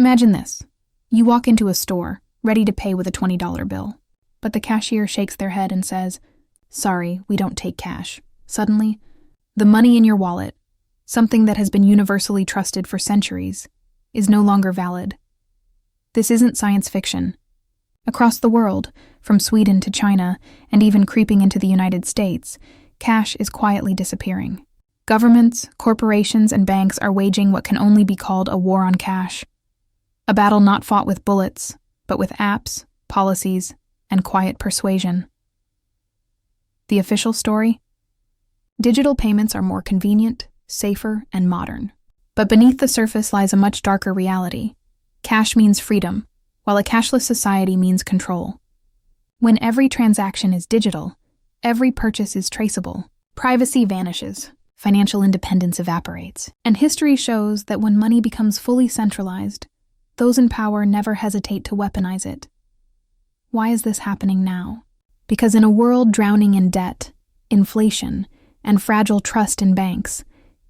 Imagine this. You walk into a store, ready to pay with a $20 bill. But the cashier shakes their head and says, "Sorry, we don't take cash." Suddenly, the money in your wallet, something that has been universally trusted for centuries, is no longer valid. This isn't science fiction. Across the world, from Sweden to China, and even creeping into the United States, cash is quietly disappearing. Governments, corporations, and banks are waging what can only be called a war on cash. A battle not fought with bullets, but with apps, policies, and quiet persuasion. The official story? Digital payments are more convenient, safer, and modern. But beneath the surface lies a much darker reality. Cash means freedom, while a cashless society means control. When every transaction is digital, every purchase is traceable. Privacy vanishes, financial independence evaporates, and history shows that when money becomes fully centralized, those in power never hesitate to weaponize it. Why is this happening now? Because in a world drowning in debt, inflation, and fragile trust in banks,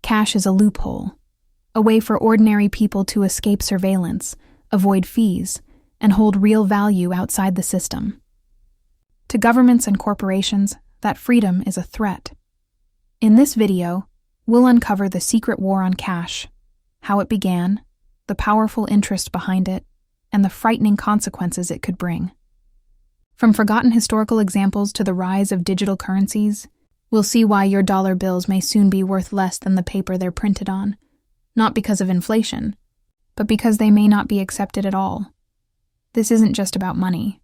cash is a loophole, a way for ordinary people to escape surveillance, avoid fees, and hold real value outside the system. To governments and corporations, that freedom is a threat. In this video, we'll uncover the secret war on cash, how it began, the powerful interest behind it, and the frightening consequences it could bring. From forgotten historical examples to the rise of digital currencies, we'll see why your dollar bills may soon be worth less than the paper they're printed on, not because of inflation, but because they may not be accepted at all. This isn't just about money.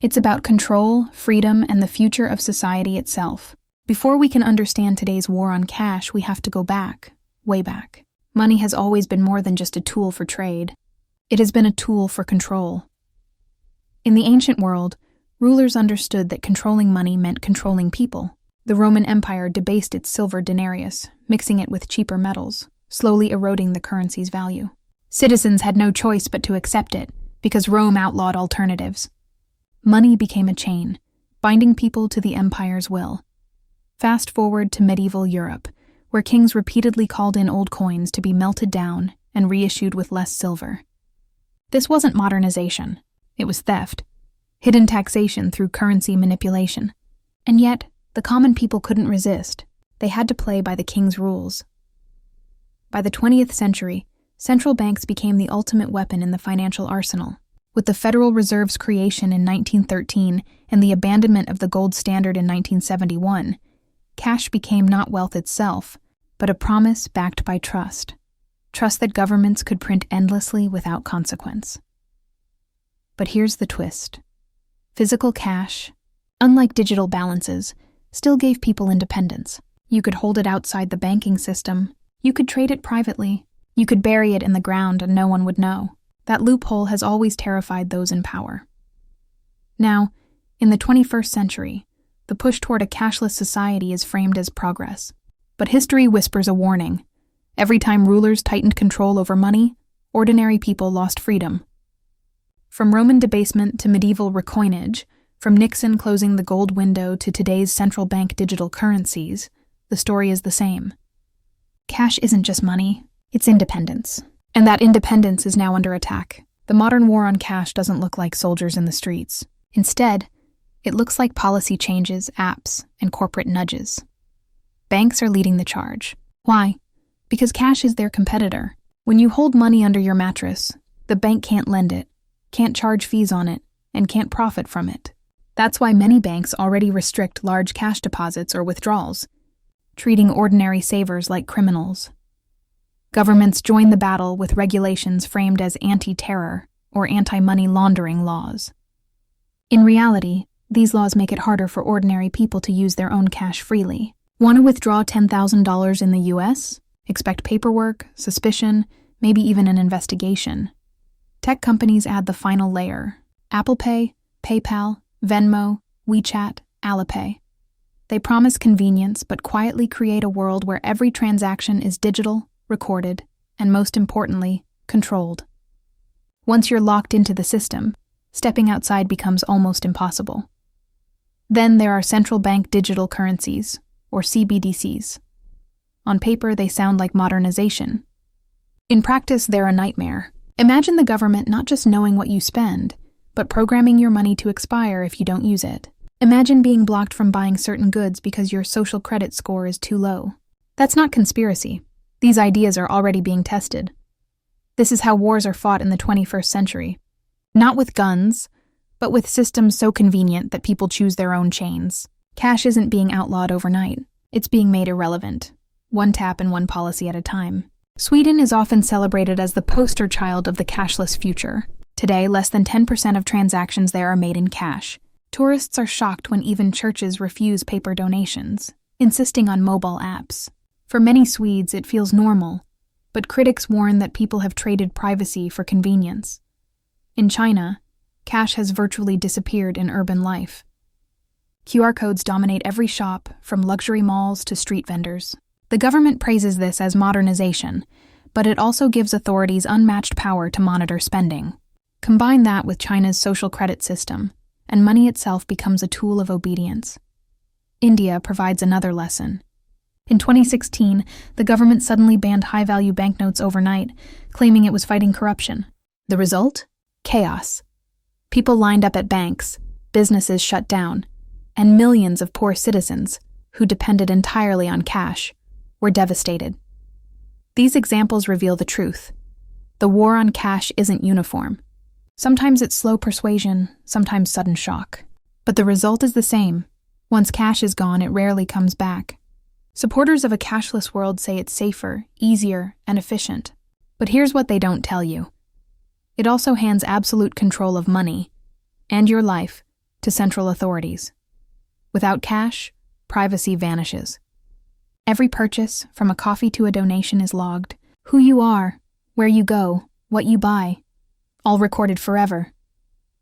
It's about control, freedom, and the future of society itself. Before we can understand today's war on cash, we have to go back, way back. Money has always been more than just a tool for trade. It has been a tool for control. In the ancient world, rulers understood that controlling money meant controlling people. The Roman Empire debased its silver denarius, mixing it with cheaper metals, slowly eroding the currency's value. Citizens had no choice but to accept it, because Rome outlawed alternatives. Money became a chain, binding people to the empire's will. Fast forward to medieval Europe, where kings repeatedly called in old coins to be melted down and reissued with less silver. This wasn't modernization, it was theft, hidden taxation through currency manipulation. And yet, the common people couldn't resist. They had to play by the king's rules. By the 20th century, central banks became the ultimate weapon in the financial arsenal. With the Federal Reserve's creation in 1913 and the abandonment of the gold standard in 1971, cash became not wealth itself, but a promise backed by trust. Trust that governments could print endlessly without consequence. But here's the twist. Physical cash, unlike digital balances, still gave people independence. You could hold it outside the banking system. You could trade it privately. You could bury it in the ground and no one would know. That loophole has always terrified those in power. Now, in the 21st century, the push toward a cashless society is framed as progress. But history whispers a warning. Every time rulers tightened control over money, ordinary people lost freedom. From Roman debasement to medieval recoinage, from Nixon closing the gold window to today's central bank digital currencies, the story is the same. Cash isn't just money, it's independence. And that independence is now under attack. The modern war on cash doesn't look like soldiers in the streets. Instead, it looks like policy changes, apps, and corporate nudges. Banks are leading the charge. Why? Because cash is their competitor. When you hold money under your mattress, the bank can't lend it, can't charge fees on it, and can't profit from it. That's why many banks already restrict large cash deposits or withdrawals, treating ordinary savers like criminals. Governments join the battle with regulations framed as anti-terror or anti-money laundering laws. In reality, these laws make it harder for ordinary people to use their own cash freely. Want to withdraw $10,000 in the US? Expect paperwork, suspicion, maybe even an investigation. Tech companies add the final layer: Apple Pay, PayPal, Venmo, WeChat, Alipay. They promise convenience but quietly create a world where every transaction is digital, recorded, and most importantly, controlled. Once you're locked into the system, stepping outside becomes almost impossible. Then there are central bank digital currencies, or CBDCs. On paper, they sound like modernization. In practice, they're a nightmare. Imagine the government not just knowing what you spend, but programming your money to expire if you don't use it. Imagine being blocked from buying certain goods because your social credit score is too low. That's not conspiracy. These ideas are already being tested. This is how wars are fought in the 21st century. Not with guns, but with systems so convenient that people choose their own chains. Cash isn't being outlawed overnight. It's being made irrelevant, one tap and one policy at a time. Sweden is often celebrated as the poster child of the cashless future. Today, less than 10% of transactions there are made in cash. Tourists are shocked when even churches refuse paper donations, insisting on mobile apps. For many Swedes, it feels normal, but critics warn that people have traded privacy for convenience. In China, cash has virtually disappeared in urban life. QR codes dominate every shop, from luxury malls to street vendors. The government praises this as modernization, but it also gives authorities unmatched power to monitor spending. Combine that with China's social credit system, and money itself becomes a tool of obedience. India provides another lesson. In 2016, the government suddenly banned high-value banknotes overnight, claiming it was fighting corruption. The result? Chaos. People lined up at banks, businesses shut down, and millions of poor citizens, who depended entirely on cash, were devastated. These examples reveal the truth. The war on cash isn't uniform. Sometimes it's slow persuasion, sometimes sudden shock. But the result is the same. Once cash is gone, it rarely comes back. Supporters of a cashless world say it's safer, easier, and efficient. But here's what they don't tell you. It also hands absolute control of money, and your life, to central authorities. Without cash, privacy vanishes. Every purchase, from a coffee to a donation, is logged. Who you are, where you go, what you buy, all recorded forever.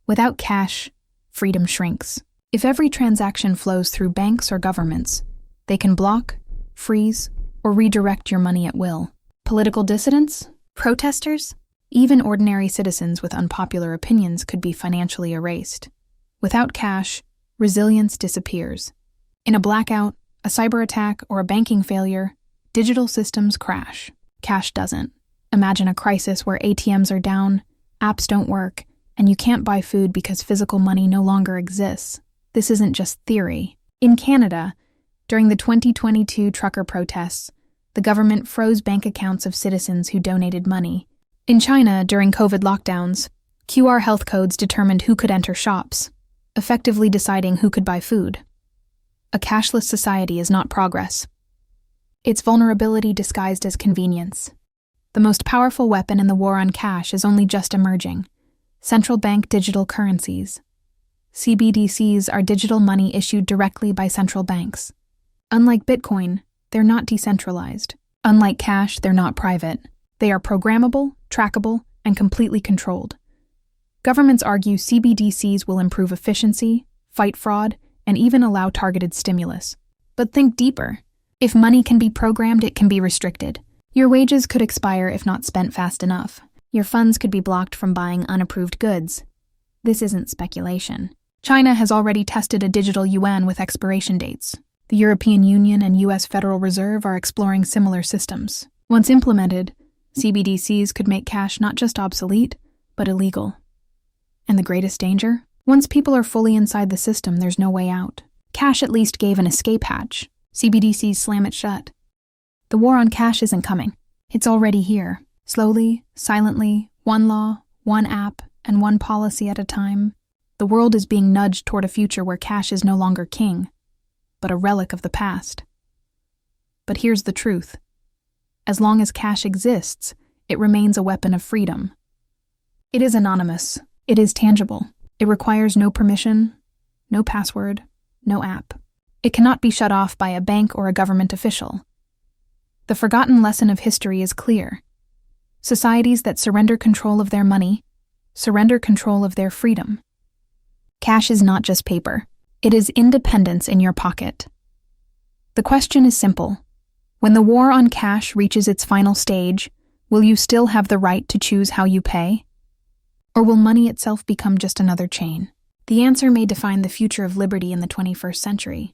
Without cash, freedom shrinks. If every transaction flows through banks or governments, they can block, freeze, or redirect your money at will. Political dissidents? Protesters? Even ordinary citizens with unpopular opinions could be financially erased. Without cash, resilience disappears. In a blackout, a cyber attack, or a banking failure, digital systems crash. Cash doesn't. Imagine a crisis where ATMs are down, apps don't work, and you can't buy food because physical money no longer exists. This isn't just theory. In Canada, during the 2022 trucker protests, the government froze bank accounts of citizens who donated money. In China, during COVID lockdowns, QR health codes determined who could enter shops, effectively deciding who could buy food. A cashless society is not progress. It's vulnerability disguised as convenience. The most powerful weapon in the war on cash is only just emerging: central bank digital currencies. CBDCs are digital money issued directly by central banks. Unlike Bitcoin, they're not decentralized. Unlike cash, they're not private. They are programmable, trackable, and completely controlled. Governments argue CBDCs will improve efficiency, fight fraud, and even allow targeted stimulus. But think deeper. If money can be programmed, it can be restricted. Your wages could expire if not spent fast enough. Your funds could be blocked from buying unapproved goods. This isn't speculation. China has already tested a digital yuan with expiration dates. The European Union and US Federal Reserve are exploring similar systems. Once implemented, CBDCs could make cash not just obsolete, but illegal. And the greatest danger? Once people are fully inside the system, there's no way out. Cash at least gave an escape hatch. CBDCs slam it shut. The war on cash isn't coming. It's already here. Slowly, silently, one law, one app, and one policy at a time, the world is being nudged toward a future where cash is no longer king, but a relic of the past. But here's the truth. As long as cash exists, it remains a weapon of freedom. It is anonymous. It is tangible. It requires no permission, no password, no app. It cannot be shut off by a bank or a government official. The forgotten lesson of history is clear. Societies that surrender control of their money surrender control of their freedom. Cash is not just paper. It is independence in your pocket. The question is simple. When the war on cash reaches its final stage, will you still have the right to choose how you pay? Or will money itself become just another chain? The answer may define the future of liberty in the 21st century.